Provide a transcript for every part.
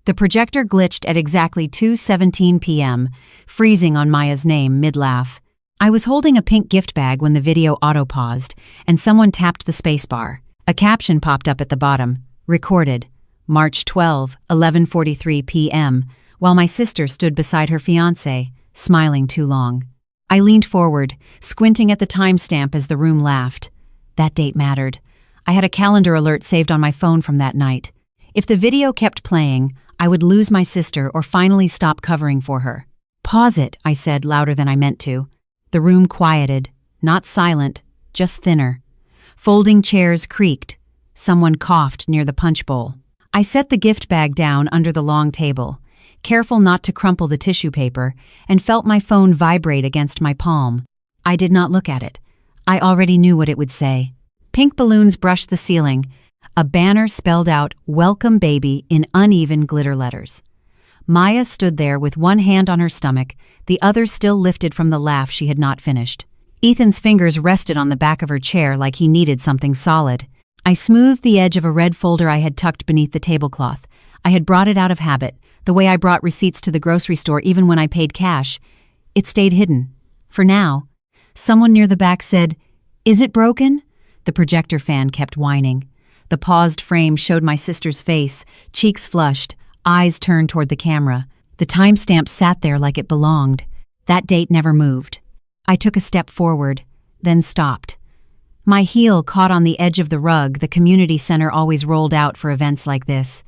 The projector glitched at exactly 2:17 p.m., freezing on Maya's name mid-laugh. I was holding a pink gift bag when the video auto-paused, and someone tapped the spacebar. A caption popped up at the bottom, recorded, March 12, 11:43 p.m., while my sister stood beside her fiancé, smiling too long. I leaned forward, squinting at the timestamp as the room laughed. That date mattered. I had a calendar alert saved on my phone from that night. If the video kept playing, I would lose my sister or finally stop covering for her. "Pause it," I said louder than I meant to. The room quieted, not silent, just thinner. Folding chairs creaked. Someone coughed near the punch bowl. I set the gift bag down under the long table, careful not to crumple the tissue paper, and felt my phone vibrate against my palm. I did not look at it. I already knew what it would say. Pink balloons brushed the ceiling. A banner spelled out, "Welcome Baby," in uneven glitter letters. Maya stood there with one hand on her stomach, the other still lifted from the laugh she had not finished. Ethan's fingers rested on the back of her chair like he needed something solid. I smoothed the edge of a red folder I had tucked beneath the tablecloth. I had brought it out of habit, the way I brought receipts to the grocery store even when I paid cash. It stayed hidden. For now. Someone near the back said, "Is it broken?" The projector fan kept whining. The paused frame showed my sister's face, cheeks flushed, eyes turned toward the camera. The timestamp sat there like it belonged. That date never moved. I took a step forward, then stopped. My heel caught on the edge of the rug the community center always rolled out for events like this.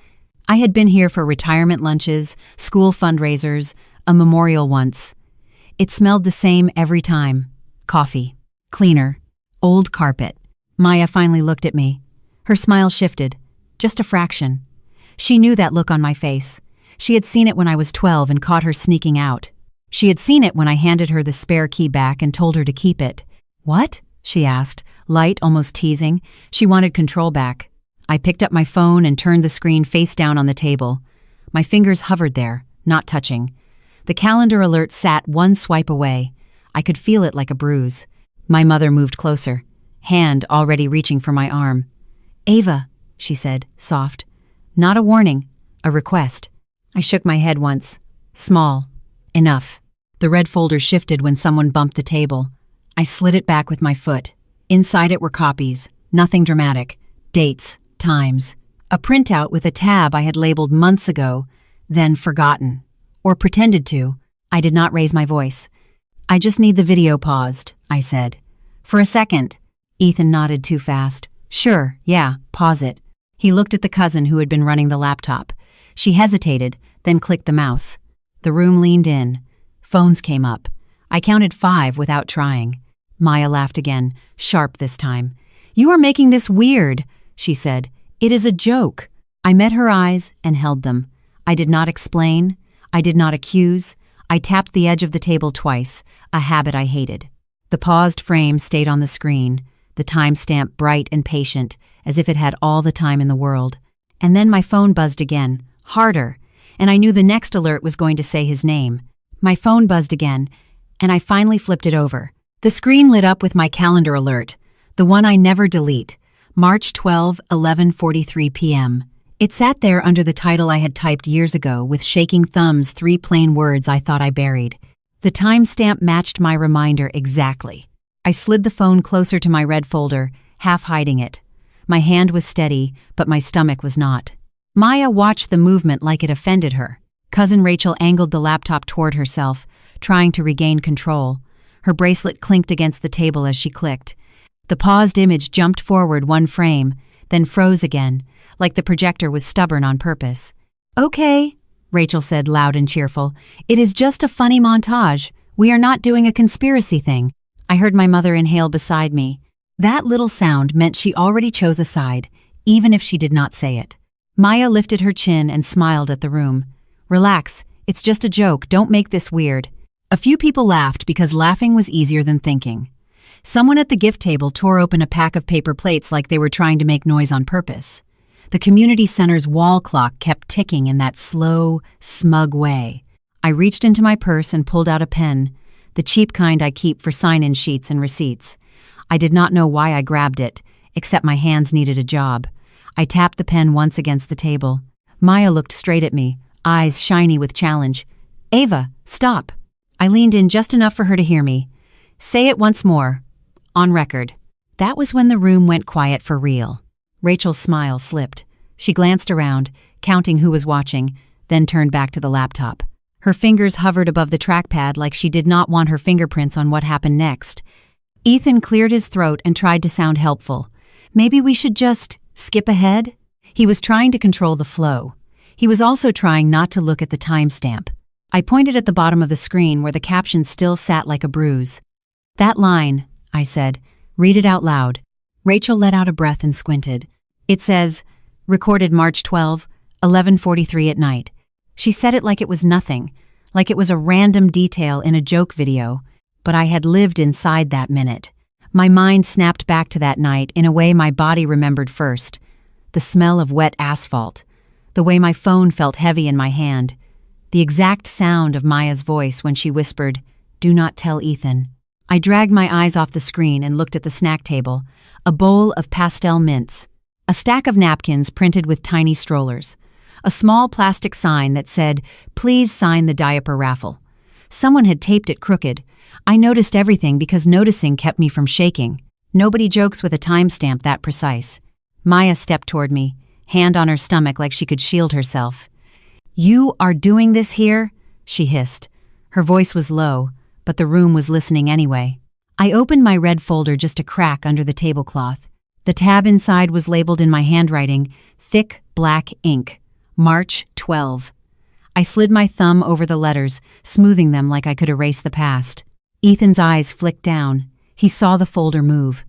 I had been here for retirement lunches, school fundraisers, a memorial once. It smelled the same every time. Coffee. Cleaner. Old carpet. Maya finally looked at me. Her smile shifted. Just a fraction. She knew that look on my face. She had seen it when I was 12 and caught her sneaking out. She had seen it when I handed her the spare key back and told her to keep it. "What?" she asked, light, almost teasing. She wanted control back. I picked up my phone and turned the screen face down on the table. My fingers hovered there, not touching. The calendar alert sat one swipe away. I could feel it like a bruise. My mother moved closer, hand already reaching for my arm. "Ava," she said, soft. "Not a warning, a request." I shook my head once. Small. Enough. The red folder shifted when someone bumped the table. I slid it back with my foot. Inside it were copies. Nothing dramatic. Dates. Times. A printout with a tab I had labeled months ago, then forgotten. Or pretended to. I did not raise my voice. "I just need the video paused," I said. "For a second." Ethan nodded too fast. "Sure, yeah, pause it." He looked at the cousin who had been running the laptop. She hesitated, then clicked the mouse. The room leaned in. Phones came up. I counted 5 without trying. Maya laughed again, sharp this time. "You are making this weird," she said. "It is a joke." I met her eyes and held them. I did not explain. I did not accuse. I tapped the edge of the table twice, a habit I hated. The paused frame stayed on the screen, the timestamp bright and patient, as if it had all the time in the world. And then my phone buzzed again, harder, and I knew the next alert was going to say his name. My phone buzzed again, and I finally flipped it over. The screen lit up with my calendar alert, the one I never delete, March 12, 11:43 p.m. It sat there under the title I had typed years ago with shaking thumbs, 3 plain words I thought I buried. The timestamp matched my reminder exactly. I slid the phone closer to my red folder, half hiding it. My hand was steady, but my stomach was not. Maya watched the movement like it offended her. Cousin Rachel angled the laptop toward herself, trying to regain control. Her bracelet clinked against the table as she clicked. The paused image jumped forward 1 frame, then froze again, like the projector was stubborn on purpose. "Okay," Rachel said loud and cheerful. "It is just a funny montage. We are not doing a conspiracy thing." I heard my mother inhale beside me. That little sound meant she already chose a side, even if she did not say it. Maya lifted her chin and smiled at the room. "Relax, it's just a joke, don't make this weird." A few people laughed because laughing was easier than thinking. Someone at the gift table tore open a pack of paper plates like they were trying to make noise on purpose. The community center's wall clock kept ticking in that slow, smug way. I reached into my purse and pulled out a pen, the cheap kind I keep for sign-in sheets and receipts. I did not know why I grabbed it, except my hands needed a job. I tapped the pen once against the table. Maya looked straight at me, eyes shiny with challenge. "Ava, stop." I leaned in just enough for her to hear me. "Say it once more. On record." That was when the room went quiet for real. Rachel's smile slipped. She glanced around, counting who was watching, then turned back to the laptop. Her fingers hovered above the trackpad like she did not want her fingerprints on what happened next. Ethan cleared his throat and tried to sound helpful. "Maybe we should just skip ahead?" He was trying to control the flow. He was also trying not to look at the timestamp. I pointed at the bottom of the screen where the caption still sat like a bruise. "That line," I said. "Read it out loud." Rachel let out a breath and squinted. "It says, recorded March 12, 11:43 at night." She said it like it was nothing, like it was a random detail in a joke video, but I had lived inside that minute. My mind snapped back to that night in a way my body remembered first. The smell of wet asphalt, the way my phone felt heavy in my hand, the exact sound of Maya's voice when she whispered, "Do not tell Ethan." I dragged my eyes off the screen and looked at the snack table, a bowl of pastel mints, a stack of napkins printed with tiny strollers, a small plastic sign that said, "Please sign the diaper raffle." Someone had taped it crooked. I noticed everything because noticing kept me from shaking. Nobody jokes with a timestamp that precise. Maya stepped toward me, hand on her stomach like she could shield herself. "You are doing this here?" she hissed. Her voice was low, but the room was listening anyway. I opened my red folder just a crack under the tablecloth. The tab inside was labeled in my handwriting, thick black ink, March 12. I slid my thumb over the letters, smoothing them like I could erase the past. Ethan's eyes flicked down. He saw the folder move.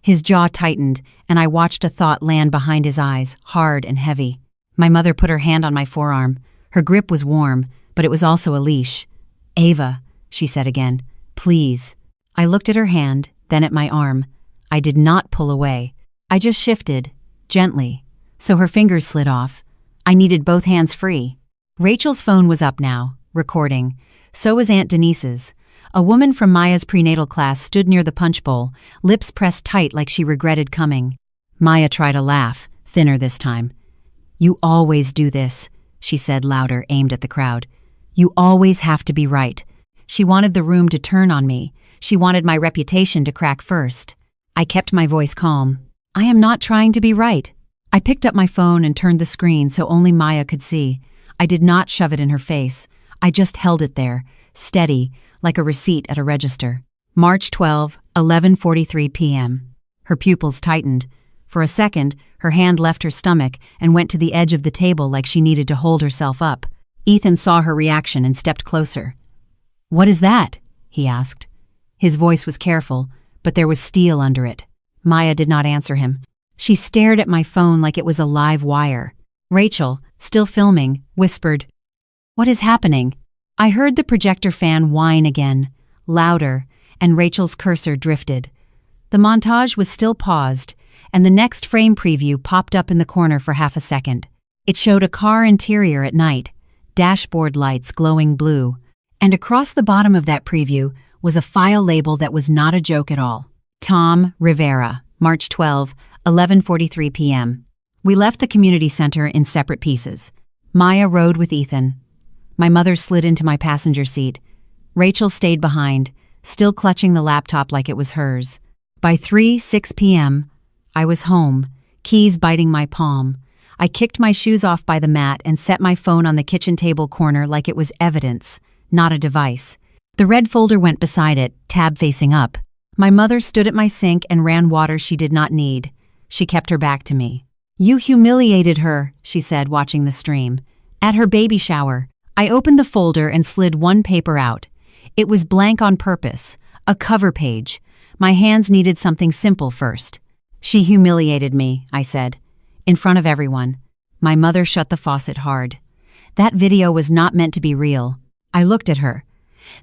His jaw tightened, and I watched a thought land behind his eyes, hard and heavy. My mother put her hand on my forearm. Her grip was warm, but it was also a leash. "Ava," she said again, "please." I looked at her hand, then at my arm. I did not pull away. I just shifted, gently, so her fingers slid off. I needed both hands free. Rachel's phone was up now, recording. So was Aunt Denise's. A woman from Maya's prenatal class stood near the punch bowl, lips pressed tight like she regretted coming. Maya tried a laugh, thinner this time. "You always do this," she said louder, aimed at the crowd. "You always have to be right." She wanted the room to turn on me. She wanted my reputation to crack first. I kept my voice calm. "I am not trying to be right." I picked up my phone and turned the screen so only Maya could see. I did not shove it in her face. I just held it there, steady, like a receipt at a register. March 12, 11:43 p.m. Her pupils tightened. For a second, her hand left her stomach and went to the edge of the table like she needed to hold herself up. Ethan saw her reaction and stepped closer. "What is that?" he asked. His voice was careful, but there was steel under it. Maya did not answer him. She stared at my phone like it was a live wire. Rachel, still filming, whispered, "What is happening?" I heard the projector fan whine again, louder, and Rachel's cursor drifted. The montage was still paused, and the next frame preview popped up in the corner for half a second. It showed a car interior at night, dashboard lights glowing blue, and across the bottom of that preview was a file label that was not a joke at all. Tom Rivera, March 12, 11:43 p.m. We left the community center in separate pieces. Maya rode with Ethan. My mother slid into my passenger seat. Rachel stayed behind, still clutching the laptop like it was hers. By 3:06 p.m., I was home, keys biting my palm. I kicked my shoes off by the mat and set my phone on the kitchen table corner like it was evidence, not a device. The red folder went beside it, tab facing up. My mother stood at my sink and ran water she did not need. She kept her back to me. "You humiliated her," she said, watching the stream. "At her baby shower." I opened the folder and slid one paper out. It was blank on purpose, a cover page. My hands needed something simple first. "She humiliated me," I said, in front of everyone. My mother shut the faucet hard. That video was not meant to be real. I looked at her.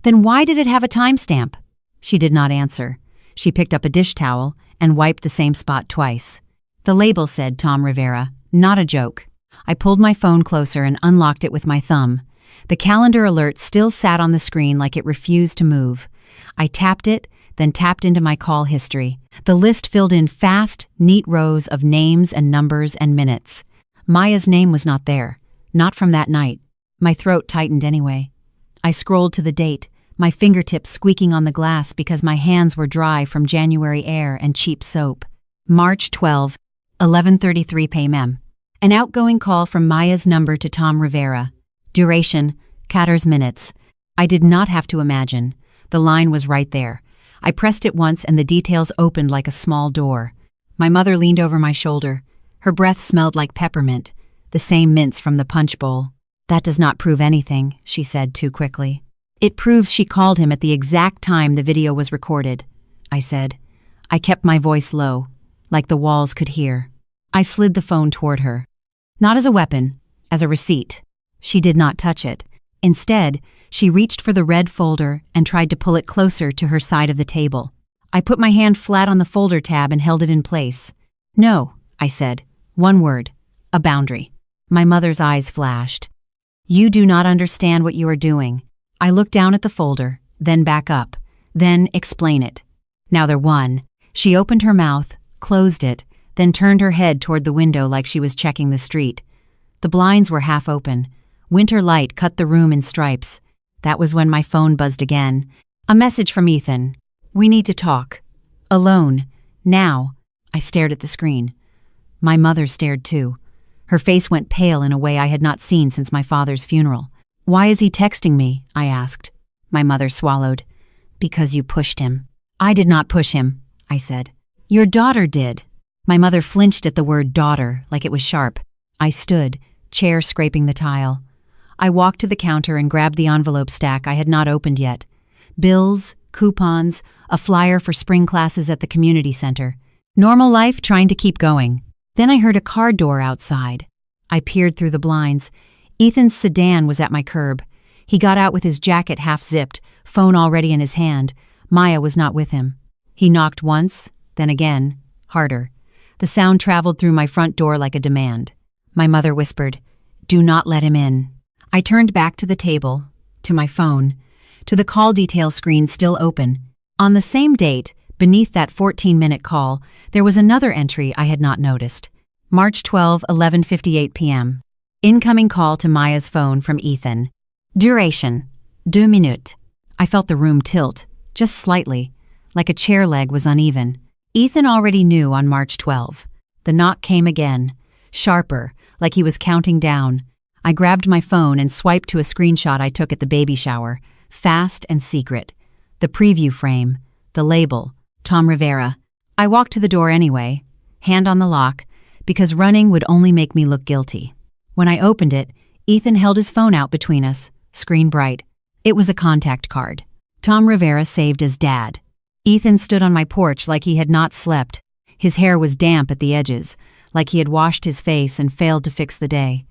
"Then why did it have a timestamp?" She did not answer. She picked up a dish towel and wiped the same spot twice. The label said Tom Rivera, not a joke. I pulled my phone closer and unlocked it with my thumb. The calendar alert still sat on the screen like it refused to move. I tapped it, then tapped into my call history. The list filled in fast, neat rows of names and numbers and minutes. Maya's name was not there. Not from that night. My throat tightened anyway. I scrolled to the date, my fingertips squeaking on the glass because my hands were dry from January air and cheap soap. March 12, 11:33 p.m. An outgoing call from Maya's number to Tom Rivera. Duration, 14 minutes. I did not have to imagine. The line was right there. I pressed it once and the details opened like a small door. My mother leaned over my shoulder. Her breath smelled like peppermint, the same mints from the punch bowl. "That does not prove anything," she said too quickly. "It proves she called him at the exact time the video was recorded," I said. I kept my voice low, like the walls could hear. I slid the phone toward her. Not as a weapon, as a receipt. She did not touch it. Instead, she reached for the red folder and tried to pull it closer to her side of the table. I put my hand flat on the folder tab and held it in place. "No," I said. One word. A boundary. My mother's eyes flashed. "You do not understand what you are doing." I looked down at the folder, then back up. "Then explain it." Now they're one. She opened her mouth, closed it, then turned her head toward the window like she was checking the street. The blinds were half open. Winter light cut the room in stripes. That was when my phone buzzed again. A message from Ethan. "We need to talk. Alone. Now." I stared at the screen. My mother stared too. Her face went pale in a way I had not seen since my father's funeral. "Why is he texting me?" I asked. My mother swallowed. "Because you pushed him." "I did not push him," I said. "Your daughter did." My mother flinched at the word daughter like it was sharp. I stood, chair scraping the tile. I walked to the counter and grabbed the envelope stack I had not opened yet. Bills, coupons, a flyer for spring classes at the community center. Normal life trying to keep going. Then I heard a car door outside. I peered through the blinds. Ethan's sedan was at my curb. He got out with his jacket half-zipped, phone already in his hand. Maya was not with him. He knocked once, then again, harder. The sound traveled through my front door like a demand. My mother whispered, "Do not let him in." I turned back to the table, to my phone, to the call detail screen still open. On the same date, beneath that 14-minute call, there was another entry I had not noticed. March 12, 11:58 p.m. Incoming call to Maya's phone from Ethan. Duration, 2 minutes. I felt the room tilt, just slightly, like a chair leg was uneven. Ethan already knew on March 12. The knock came again, sharper, like he was counting down. I grabbed my phone and swiped to a screenshot I took at the baby shower, fast and secret. The preview frame, the label, Tom Rivera. I walked to the door anyway, hand on the lock, because running would only make me look guilty. When I opened it, Ethan held his phone out between us, screen bright. It was a contact card. Tom Rivera saved as Dad. Ethan stood on my porch like he had not slept. His hair was damp at the edges, like he had washed his face and failed to fix the day.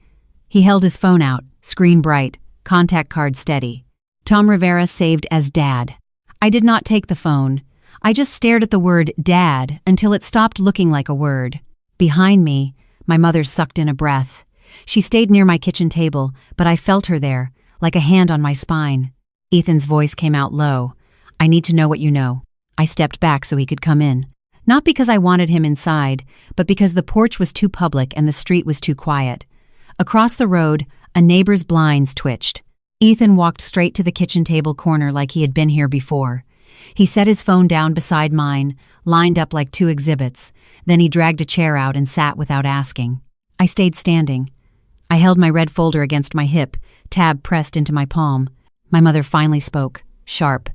He held his phone out, screen bright, contact card steady. Tom Rivera saved as Dad. I did not take the phone. I just stared at the word Dad until it stopped looking like a word. Behind me, my mother sucked in a breath. She stayed near my kitchen table, but I felt her there, like a hand on my spine. Ethan's voice came out low. "I need to know what you know." I stepped back so he could come in. Not because I wanted him inside, but because the porch was too public and the street was too quiet. Across the road, a neighbor's blinds twitched. Ethan walked straight to the kitchen table corner like he had been here before. He set his phone down beside mine, lined up like two exhibits. Then he dragged a chair out and sat without asking. I stayed standing. I held my red folder against my hip, tab pressed into my palm. My mother finally spoke, sharp.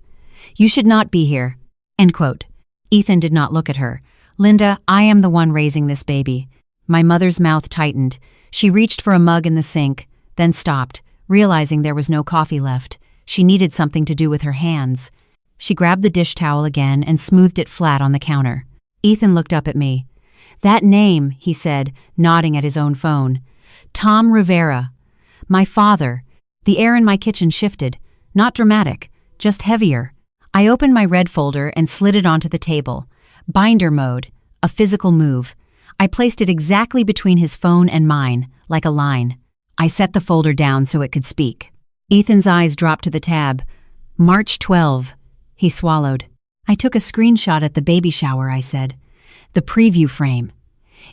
"You should not be here." End quote. Ethan did not look at her. "Linda, I am the one raising this baby." My mother's mouth tightened. She reached for a mug in the sink, then stopped, realizing there was no coffee left. She needed something to do with her hands. She grabbed the dish towel again and smoothed it flat on the counter. Ethan looked up at me. "That name," he said, nodding at his own phone. "Tom Rivera. My father." The air in my kitchen shifted. Not dramatic, just heavier. I opened my red folder and slid it onto the table. Binder mode, a physical move. I placed it exactly between his phone and mine, like a line. I set the folder down so it could speak. Ethan's eyes dropped to the tab. March 12. He swallowed. "I took a screenshot at the baby shower," I said. "The preview frame."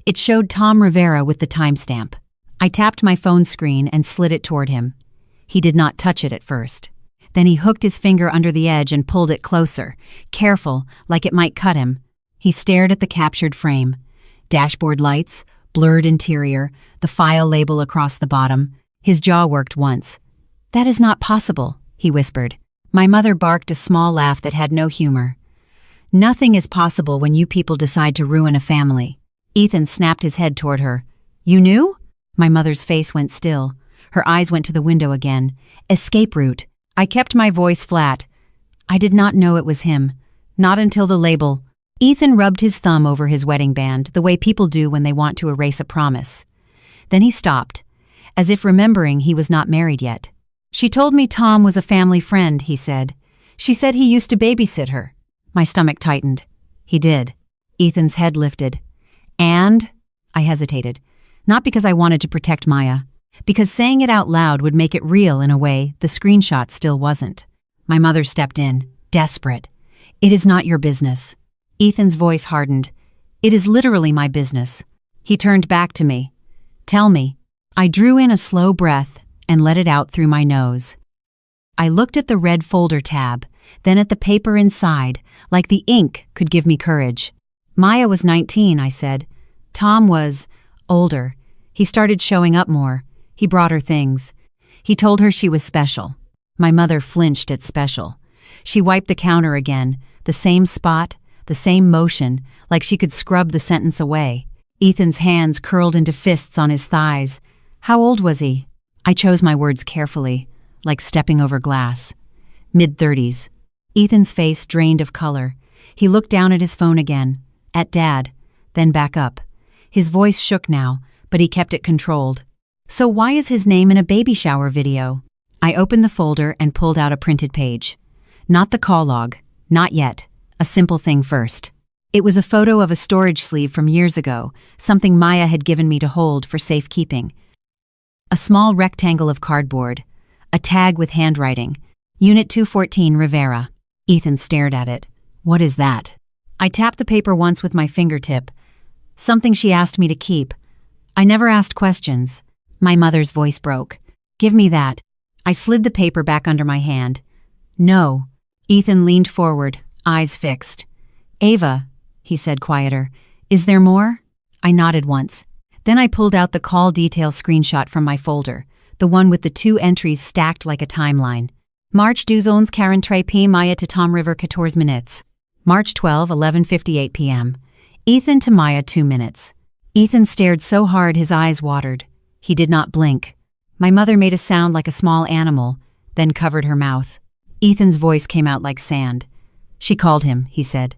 It showed Tom Rivera with the timestamp. I tapped my phone screen and slid it toward him. He did not touch it at first. Then he hooked his finger under the edge and pulled it closer, careful, like it might cut him. He stared at the captured frame. Dashboard lights, blurred interior, the file label across the bottom. His jaw worked once. "That is not possible," he whispered. My mother barked a small laugh that had no humor. "Nothing is possible when you people decide to ruin a family." Ethan snapped his head toward her. "You knew?" My mother's face went still. Her eyes went to the window again. "Escape route." I kept my voice flat. "I did not know it was him. Not until the label." Ethan rubbed his thumb over his wedding band, the way people do when they want to erase a promise. Then he stopped, as if remembering he was not married yet. "She told me Tom was a family friend," he said. "She said he used to babysit her." My stomach tightened. "He did." Ethan's head lifted. "And?" I hesitated. Not because I wanted to protect Maya, because saying it out loud would make it real in a way the screenshot still wasn't. My mother stepped in, desperate. "It is not your business." Ethan's voice hardened. "It is literally my business." He turned back to me. "Tell me." I drew in a slow breath and let it out through my nose. I looked at the red folder tab, then at the paper inside, like the ink could give me courage. "Maya was 19, I said. Tom was older. He started showing up more. He brought her things. He told her she was special." My mother flinched at special. She wiped the counter again, the same spot, the same motion, like she could scrub the sentence away. Ethan's hands curled into fists on his thighs. "How old was he?" I chose my words carefully, like stepping over glass. "Mid-30s. Ethan's face drained of color. He looked down at his phone again, at Dad, then back up. His voice shook now, but he kept it controlled. "So why is his name in a baby shower video?" I opened the folder and pulled out a printed page. Not the call log, not yet. A simple thing first. It was a photo of a storage sleeve from years ago, something Maya had given me to hold for safekeeping. A small rectangle of cardboard. A tag with handwriting. Unit 214 Rivera. Ethan stared at it. "What is that?" I tapped the paper once with my fingertip. "Something she asked me to keep. I never asked questions." My mother's voice broke. "Give me that." I slid the paper back under my hand. "No." Ethan leaned forward, eyes fixed. "Ava," he said quieter, "is there more?" I nodded once. Then I pulled out the call detail screenshot from my folder, the one with the 2 entries stacked like a timeline. March 12 43 p. Maya to Tom River 14 minutes. March 12, 11:58 p.m. Ethan to Maya 2 minutes. Ethan stared so hard his eyes watered. He did not blink. My mother made a sound like a small animal, then covered her mouth. Ethan's voice came out like sand. "She called him," he said.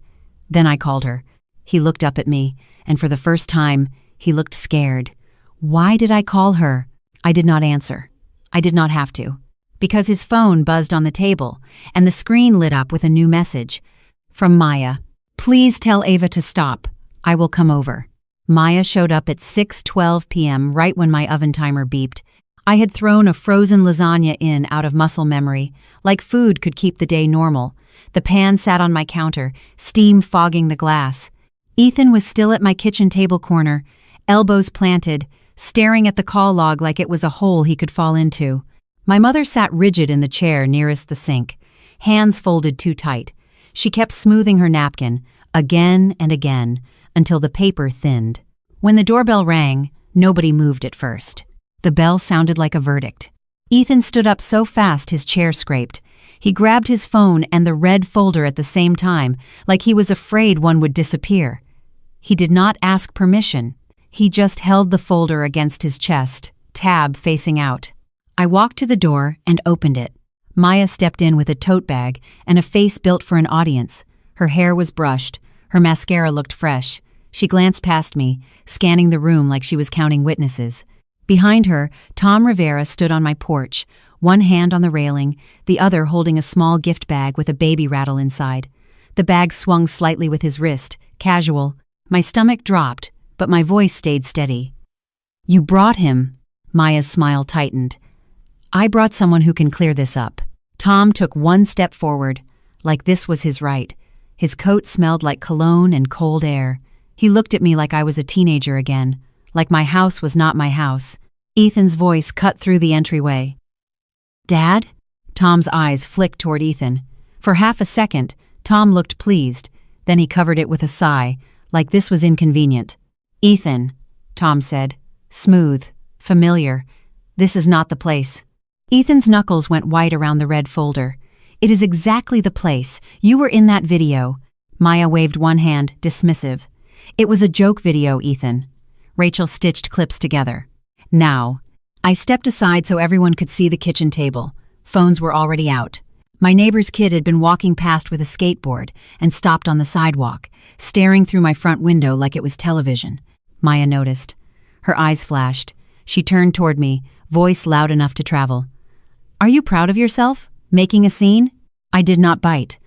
Then I called her. He looked up at me, and for the first time, he looked scared. Why did I call her? I did not answer. I did not have to. Because his phone buzzed on the table, and the screen lit up with a new message. From Maya. "Please tell Ava to stop. I will come over." Maya showed up at 6:12 p.m. right when my oven timer beeped. I had thrown a frozen lasagna in out of muscle memory, like food could keep the day normal. The pan sat on my counter, steam fogging the glass. Ethan was still at my kitchen table corner, elbows planted, staring at the call log like it was a hole he could fall into. My mother sat rigid in the chair nearest the sink, hands folded too tight. She kept smoothing her napkin, again and again, until the paper thinned. When the doorbell rang, nobody moved at first. The bell sounded like a verdict. Ethan stood up so fast his chair scraped. He grabbed his phone and the red folder at the same time, like he was afraid one would disappear. He did not ask permission. He just held the folder against his chest, tab facing out. I walked to the door and opened it. Maya stepped in with a tote bag and a face built for an audience. Her hair was brushed. Her mascara looked fresh. She glanced past me, scanning the room like she was counting witnesses. Behind her, Tom Rivera stood on my porch, one hand on the railing, the other holding a small gift bag with a baby rattle inside. The bag swung slightly with his wrist, casual. My stomach dropped, but my voice stayed steady. "You brought him." Maya's smile tightened. "I brought someone who can clear this up." Tom took one step forward, like this was his right. His coat smelled like cologne and cold air. He looked at me like I was a teenager again, like my house was not my house. Ethan's voice cut through the entryway. "Dad?" Tom's eyes flicked toward Ethan. For half a second, Tom looked pleased, then he covered it with a sigh, like this was inconvenient. "Ethan," Tom said. Smooth, familiar. "This is not the place." Ethan's knuckles went white around the red folder. "It is exactly the place. You were in that video." Maya waved one hand, dismissive. "It was a joke video, Ethan." Rachel stitched clips together. "Now." I stepped aside so everyone could see the kitchen table. Phones were already out. My neighbor's kid had been walking past with a skateboard and stopped on the sidewalk, staring through my front window like it was television. Maya noticed. Her eyes flashed. She turned toward me, voice loud enough to travel. "Are you proud of yourself? Making a scene?" I did not bite.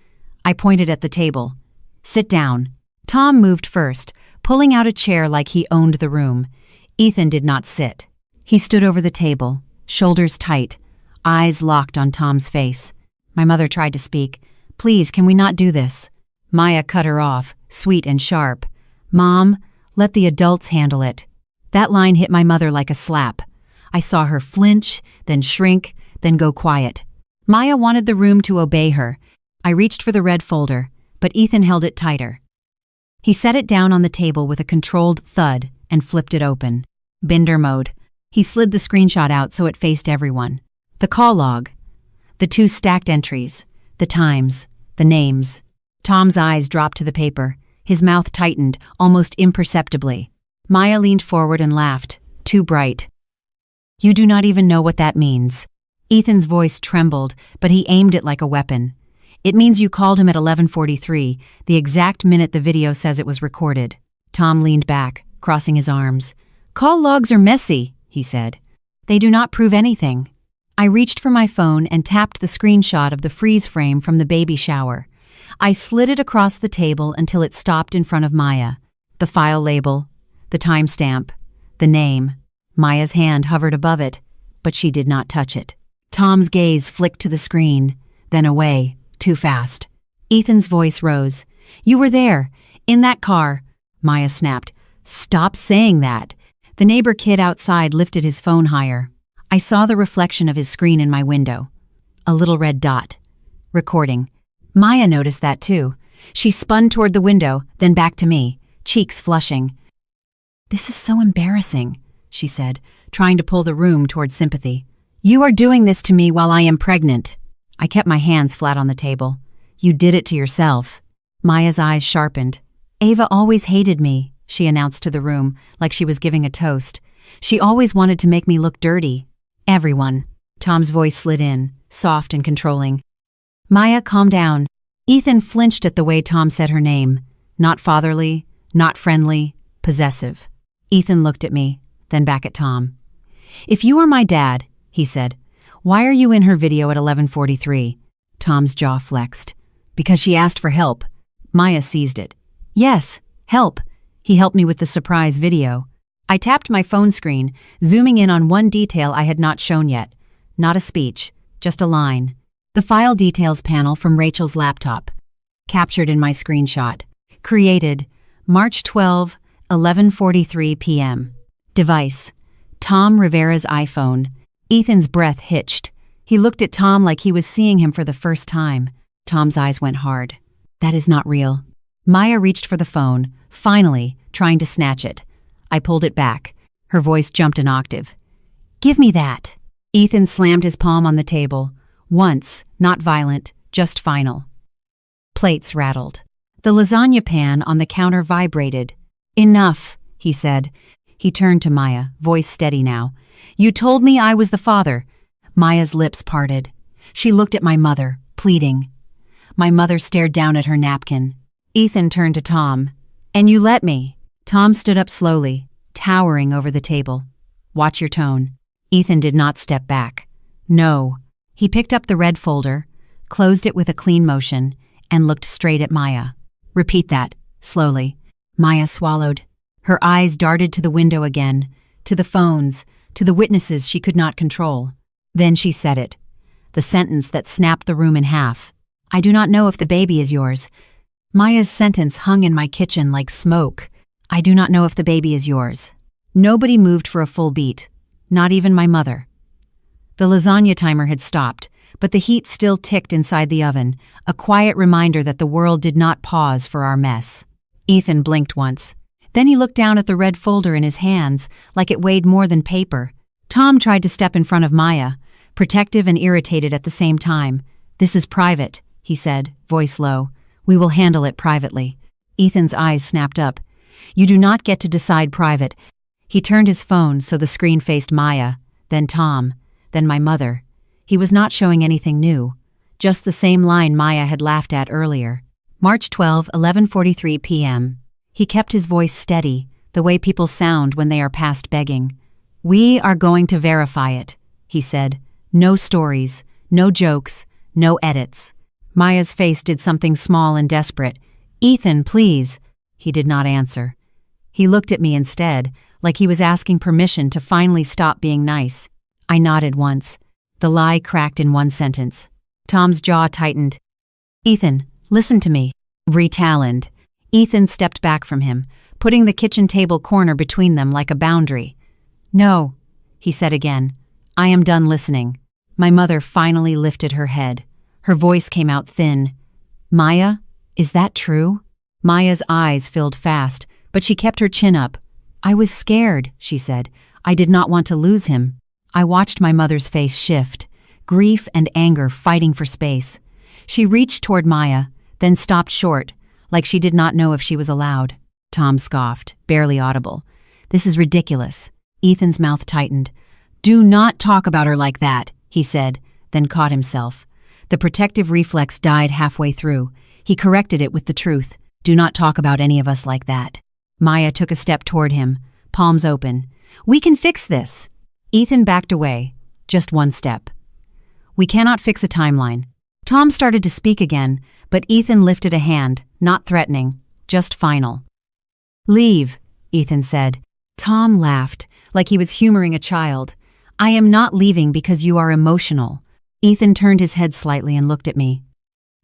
I pointed at the table. "Sit down." Tom moved first, pulling out a chair like he owned the room. Ethan did not sit. He stood over the table, shoulders tight, eyes locked on Tom's face. My mother tried to speak. "Please, can we not do this?" Maya cut her off, sweet and sharp. "Mom, let the adults handle it." That line hit my mother like a slap. I saw her flinch, then shrink, then go quiet. Maya wanted the room to obey her. I reached for the red folder, but Ethan held it tighter. He set it down on the table with a controlled thud and flipped it open. Binder mode. He slid the screenshot out so it faced everyone. The call log. The 2 stacked entries. The times. The names. Tom's eyes dropped to the paper. His mouth tightened, almost imperceptibly. Maya leaned forward and laughed, too bright. "You do not even know what that means." Ethan's voice trembled, but he aimed it like a weapon. "It means you called him at 11:43, the exact minute the video says it was recorded." Tom leaned back, crossing his arms. "Call logs are messy," he said. "They do not prove anything." I reached for my phone and tapped the screenshot of the freeze frame from the baby shower. I slid it across the table until it stopped in front of Maya. The file label, the timestamp, the name. Maya's hand hovered above it, but she did not touch it. Tom's gaze flicked to the screen, then away, too fast. Ethan's voice rose. "You were there, in that car." Maya snapped. "Stop saying that." The neighbor kid outside lifted his phone higher. I saw the reflection of his screen in my window. A little red dot. Recording. Maya noticed that too. She spun toward the window, then back to me, cheeks flushing. "This is so embarrassing," she said, trying to pull the room toward sympathy. "You are doing this to me while I am pregnant." I kept my hands flat on the table. "You did it to yourself." Maya's eyes sharpened. "Ava always hated me," she announced to the room, like she was giving a toast. "She always wanted to make me look dirty." "Everyone." Tom's voice slid in, soft and controlling. "Maya, calm down." Ethan flinched at the way Tom said her name. Not fatherly, not friendly, possessive. Ethan looked at me, then back at Tom. "If you were my dad," he said, "why are you in her video at 11:43? Tom's jaw flexed. "Because she asked for help." Maya seized it. "Yes, help." He helped me with the surprise video. I tapped my phone screen, zooming in on one detail I had not shown yet. Not a speech, just a line. The file details panel from Rachel's laptop. Captured in my screenshot. Created, March 12, 11:43 p.m. Device, Tom Rivera's iPhone. Ethan's breath hitched. He looked at Tom like he was seeing him for the first time. Tom's eyes went hard. "That is not real." Maya reached for the phone, finally, trying to snatch it. I pulled it back. Her voice jumped an octave. "Give me that." Ethan slammed his palm on the table. Once, not violent, just final. Plates rattled. The lasagna pan on the counter vibrated. "Enough," he said. He turned to Maya, voice steady now. "You told me I was the father." Maya's lips parted. She looked at my mother, pleading. My mother stared down at her napkin. Ethan turned to Tom. "And you let me." Tom stood up slowly, towering over the table. "Watch your tone." Ethan did not step back. "No." He picked up the red folder, closed it with a clean motion, and looked straight at Maya. "Repeat that," slowly. Maya swallowed. Her eyes darted to the window again, to the phones, to the witnesses she could not control. Then she said it, the sentence that snapped the room in half. "I do not know if the baby is yours." Maya's sentence hung in my kitchen like smoke. "I do not know if the baby is yours." Nobody moved for a full beat. Not even my mother. The lasagna timer had stopped, but the heat still ticked inside the oven, a quiet reminder that the world did not pause for our mess. Ethan blinked once. Then he looked down at the red folder in his hands, like it weighed more than paper. Tom tried to step in front of Maya, protective and irritated at the same time. "This is private," he said, voice low. "We will handle it privately." Ethan's eyes snapped up. "You do not get to decide private." He turned his phone so the screen faced Maya, then Tom, then my mother. He was not showing anything new, just the same line Maya had laughed at earlier. March 12, 11:43 p.m. He kept his voice steady, the way people sound when they are past begging. "We are going to verify it," he said. "No stories, no jokes, no edits." Maya's face did something small and desperate. "Ethan, please." He did not answer. He looked at me instead, like he was asking permission to finally stop being nice. I nodded once. The lie cracked in one sentence. Tom's jaw tightened. "Ethan, listen to me." Retaloned. Ethan stepped back from him, putting the kitchen table corner between them like a boundary. "No," he said again. "I am done listening." My mother finally lifted her head. Her voice came out thin. "Maya, is that true?" Maya's eyes filled fast, but she kept her chin up. "I was scared," she said. "I did not want to lose him." I watched my mother's face shift, grief and anger fighting for space. She reached toward Maya, then stopped short, like she did not know if she was allowed. Tom scoffed, barely audible. "This is ridiculous." Ethan's mouth tightened. "Do not talk about her like that," he said, then caught himself. The protective reflex died halfway through. He corrected it with the truth. "Do not talk about any of us like that." Maya took a step toward him, palms open. "We can fix this." Ethan backed away, just one step. "We cannot fix a timeline." Tom started to speak again, but Ethan lifted a hand, not threatening, just final. "Leave," Ethan said. Tom laughed, like he was humoring a child. "I am not leaving because you are emotional." Ethan turned his head slightly and looked at me.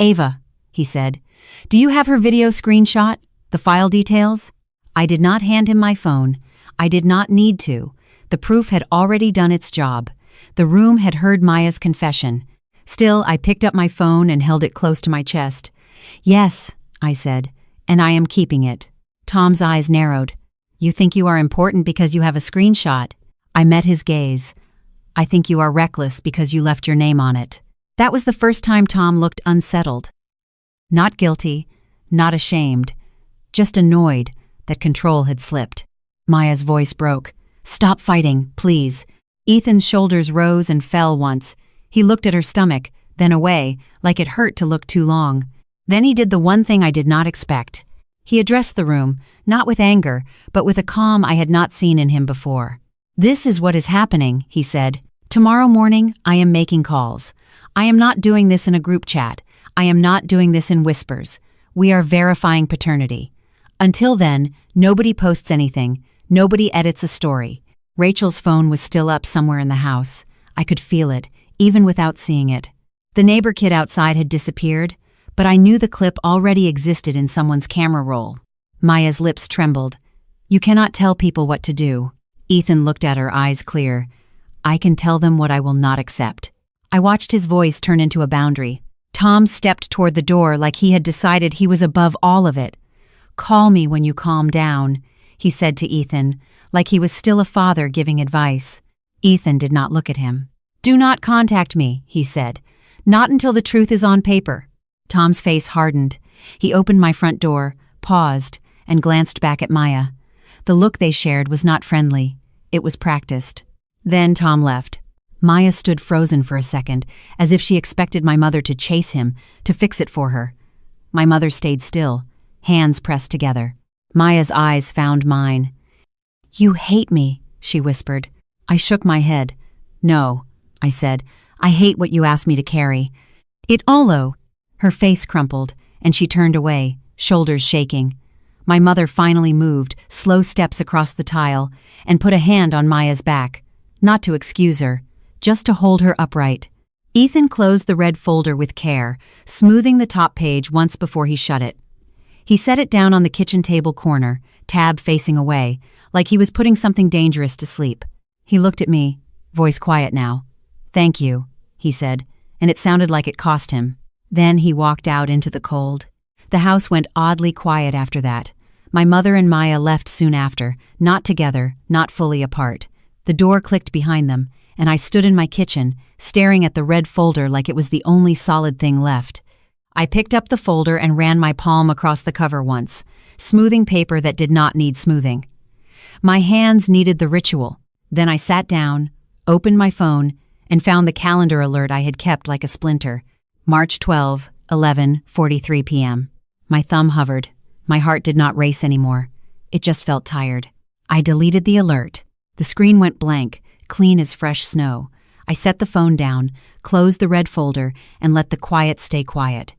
"Ava," he said, "do you have her video screenshot? The file details?" I did not hand him my phone. I did not need to. The proof had already done its job. The room had heard Maya's confession. Still, I picked up my phone and held it close to my chest. "Yes," I said, "and I am keeping it." Tom's eyes narrowed. "You think you are important because you have a screenshot?" I met his gaze. "I think you are reckless because you left your name on it." That was the first time Tom looked unsettled. Not guilty, not ashamed, just annoyed that control had slipped. Maya's voice broke. "Stop fighting, please." Ethan's shoulders rose and fell once. He looked at her stomach, then away, like it hurt to look too long. Then he did the one thing I did not expect. He addressed the room, not with anger, but with a calm I had not seen in him before. "This is what is happening," he said. "Tomorrow morning, I am making calls. I am not doing this in a group chat. I am not doing this in whispers. We are verifying paternity. Until then, nobody posts anything. Nobody edits a story." Rachel's phone was still up somewhere in the house. I could feel it, even without seeing it. The neighbor kid outside had disappeared, but I knew the clip already existed in someone's camera roll. Maya's lips trembled. "You cannot tell people what to do." Ethan looked at her, eyes clear. "I can tell them what I will not accept." I watched his voice turn into a boundary. Tom stepped toward the door like he had decided he was above all of it. "Call me when you calm down," he said to Ethan, like he was still a father giving advice. Ethan did not look at him. "Do not contact me," he said. "Not until the truth is on paper." Tom's face hardened. He opened my front door, paused, and glanced back at Maya. The look they shared was not friendly. It was practiced. Then Tom left. Maya stood frozen for a second, as if she expected my mother to chase him, to fix it for her. My mother stayed still, hands pressed together. Maya's eyes found mine. "You hate me," she whispered. I shook my head. "No," I said. "I hate what you asked me to carry." "It Olo." Her face crumpled, and she turned away, shoulders shaking. My mother finally moved, slow steps across the tile, and put a hand on Maya's back. Not to excuse her, just to hold her upright. Ethan closed the red folder with care, smoothing the top page once before he shut it. He set it down on the kitchen table corner, tab facing away, like he was putting something dangerous to sleep. He looked at me, voice quiet now. "Thank you," he said, and it sounded like it cost him. Then he walked out into the cold. The house went oddly quiet after that. My mother and Maya left soon after, not together, not fully apart. The door clicked behind them, and I stood in my kitchen, staring at the red folder like it was the only solid thing left. I picked up the folder and ran my palm across the cover once, smoothing paper that did not need smoothing. My hands needed the ritual. Then I sat down, opened my phone, and found the calendar alert I had kept like a splinter. March 12, 11:43 p.m. My thumb hovered. My heart did not race anymore. It just felt tired. I deleted the alert. The screen went blank, clean as fresh snow. I set the phone down, closed the red folder, and let the quiet stay quiet.